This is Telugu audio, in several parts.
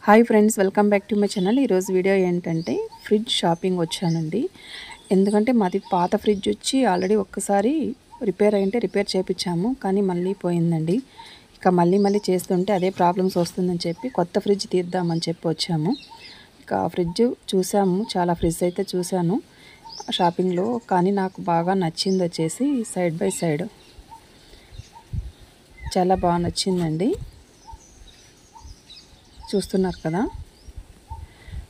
Hi friends, welcome back to my channel. ఈరోజు వీడియో ఏంటంటే ఫ్రిడ్జ్ షాపింగ్ వచ్చానండి. ఎందుకంటే మాది పాత ఫ్రిడ్జ్ వచ్చి ఆల్రెడీ ఒక్కసారి రిపేర్ అయింటే రిపేర్ చేయించాము, కానీ మళ్ళీ పోయిందండి. ఇక మళ్ళీ చేస్తుంటే అదే ప్రాబ్లమ్స్ వస్తుందని చెప్పి కొత్త ఫ్రిడ్జ్ తీద్దామని చెప్పి వచ్చాము. ఇక ఫ్రిడ్జ్ చూసాము, చాలా ఫ్రిడ్జ్ అయితే చూశాను షాపింగ్లో, కానీ నాకు బాగా నచ్చింది వచ్చేసి సైడ్ బై సైడ్ చాలా బాగా నచ్చిందండి. చూస్తున్నారు కదా,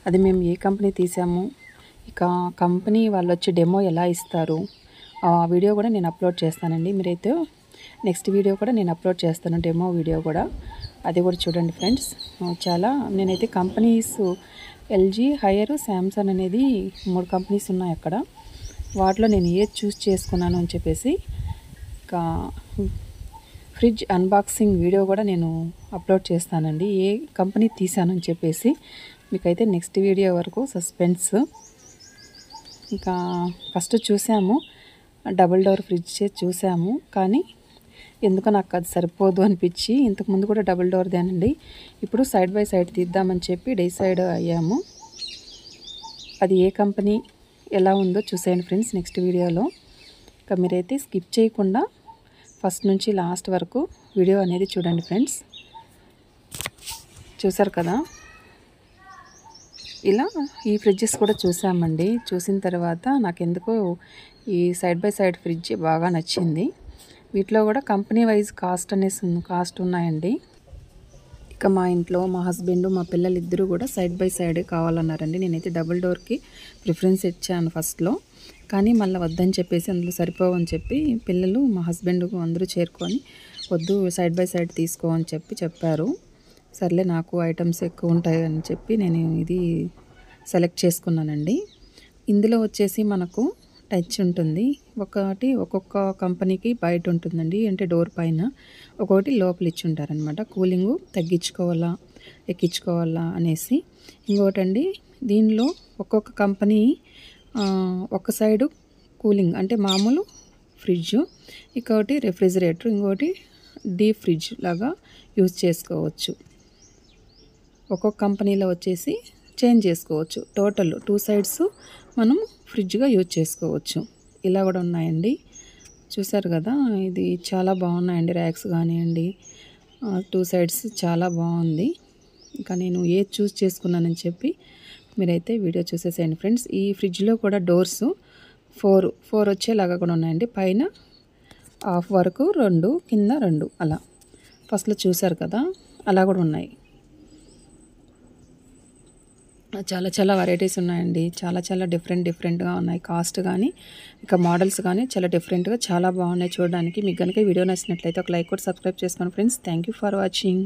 అది మేము ఏ కంపెనీ తీసాము, ఇక కంపెనీ వాళ్ళు వచ్చి డెమో ఎలా ఇస్తారు ఆ వీడియో కూడా నేను అప్లోడ్ చేస్తానండి. మీరైతే నెక్స్ట్ వీడియో కూడా నేను అప్లోడ్ చేస్తాను, డెమో వీడియో కూడా, అది కూడా చూడండి ఫ్రెండ్స్. చాలా నేనైతే కంపెనీస్ ఎల్జీ, హైయర్, శాంసంగ్ అనేది 3 కంపెనీస్ ఉన్నాయి అక్కడ. వాటిలో నేను ఏది చూస్ చేసుకున్నాను అని చెప్పేసి ఇక ఫ్రిడ్జ్ అన్బాక్సింగ్ వీడియో కూడా నేను అప్లోడ్ చేస్తానండి, ఏ కంపెనీ తీసానని చెప్పేసి. మీకైతే నెక్స్ట్ వీడియో వరకు సస్పెన్స్. ఇంకా ఫస్ట్ చూసాము డబుల్ డోర్ ఫ్రిడ్జ్ చూసాము, కానీ ఎందుకో నాకు అది సరిపోదు అనిపించి, ఇంతకుముందు కూడా డబుల్ డోర్దేనండి, ఇప్పుడు సైడ్ బై సైడ్ తీద్దామని చెప్పి డిసైడ్ అయ్యాము. అది ఏ కంపెనీ ఎలా ఉందో చూసేయండి ఫ్రెండ్స్ నెక్స్ట్ వీడియోలో. ఇక మీరైతే స్కిప్ చేయకుండా ఫస్ట్ నుంచి లాస్ట్ వరకు వీడియో అనేది చూడండి ఫ్రెండ్స్. చూసారు కదా, ఇలా ఈ ఫ్రిడ్జెస్ కూడా చూసామండి. చూసిన తర్వాత నాకు ఎందుకో ఈ సైడ్ బై సైడ్ ఫ్రిడ్జ్ బాగా నచ్చింది. వీటిలో కూడా కంపెనీ వైజ్ కాస్ట్ ఉన్నాయండి. ఇక మా ఇంట్లో మా హస్బెండ్, మా పిల్లలు ఇద్దరు కూడా సైడ్ బై సైడ్ కావాలన్నారండి. నేనైతే డబుల్ డోర్కి ప్రిఫరెన్స్ ఇచ్చాను ఫస్ట్లో, కానీ మళ్ళీ వద్దని చెప్పేసి అందులో సరిపోవని చెప్పి పిల్లలు, మా హస్బెండ్ అందరూ చేరుకొని వద్దు సైడ్ బై సైడ్ తీసుకో అని చెప్పారు. సర్లే, నాకు ఐటమ్స్ ఎక్కువ ఉంటాయి అని చెప్పి నేను ఇది సెలెక్ట్ చేసుకున్నానండి. ఇందులో వచ్చేసి మనకు టచ్ ఉంటుంది, ఒకటి ఒక్కొక్క కంపెనీకి బయట ఉంటుందండి, అంటే డోర్ పైన, ఒకటి లోపల ఇచ్చి ఉంటారనమాట. కూలింగు తగ్గించుకోవాలా ఎక్కించుకోవాలా అనేసి. ఇంకోటండి, దీనిలో ఒక్కొక్క కంపెనీ ఒక సైడు కూలింగ్ అంటే మామూలు ఫ్రిడ్జ్, ఇంకొకటి రెఫ్రిజిరేటర్, ఇంకోటి డీప్ ఫ్రిడ్జ్ లాగా యూజ్ చేసుకోవచ్చు. ఒక్కొక్క కంపెనీలో వచ్చేసి చేంజ్ చేసుకోవచ్చు. టోటల్ 2 సైడ్స్ మనం ఫ్రిడ్జ్గా యూజ్ చేసుకోవచ్చు. ఇలా కూడా ఉన్నాయండి. చూసారు కదా, ఇది చాలా బాగున్నాయండి. ర్యాక్స్ కానివ్వండి, 2 సైడ్స్ చాలా బాగుంది. ఇంకా నేను ఏది చూస్ చేసుకున్నానని చెప్పి మీరైతే వీడియో చూసేసేయండి ఫ్రెండ్స్. ఈ ఫ్రిడ్జ్లో కూడా డోర్స్ 4 వచ్చేలాగా కూడా ఉన్నాయండి. పైన హాఫ్ వరకు 2, కింద 2 అలా. ఫస్ట్లో చూసారు కదా, అలా కూడా ఉన్నాయి. చాలా వెరైటీస్ ఉన్నాయండి. చాలా డిఫరెంట్గా ఉన్నాయి. కాస్ట్ కానీ ఇక మోడల్స్ కానీ చాలా డిఫరెంట్గా చాలా బాగున్నాయి చూడడానికి. మీకు కనుక వీడియో నచ్చినట్లయితే ఒక లైక్ కూడా సబ్స్క్రైబ్ చేసుకోండి friends. Thank you for watching.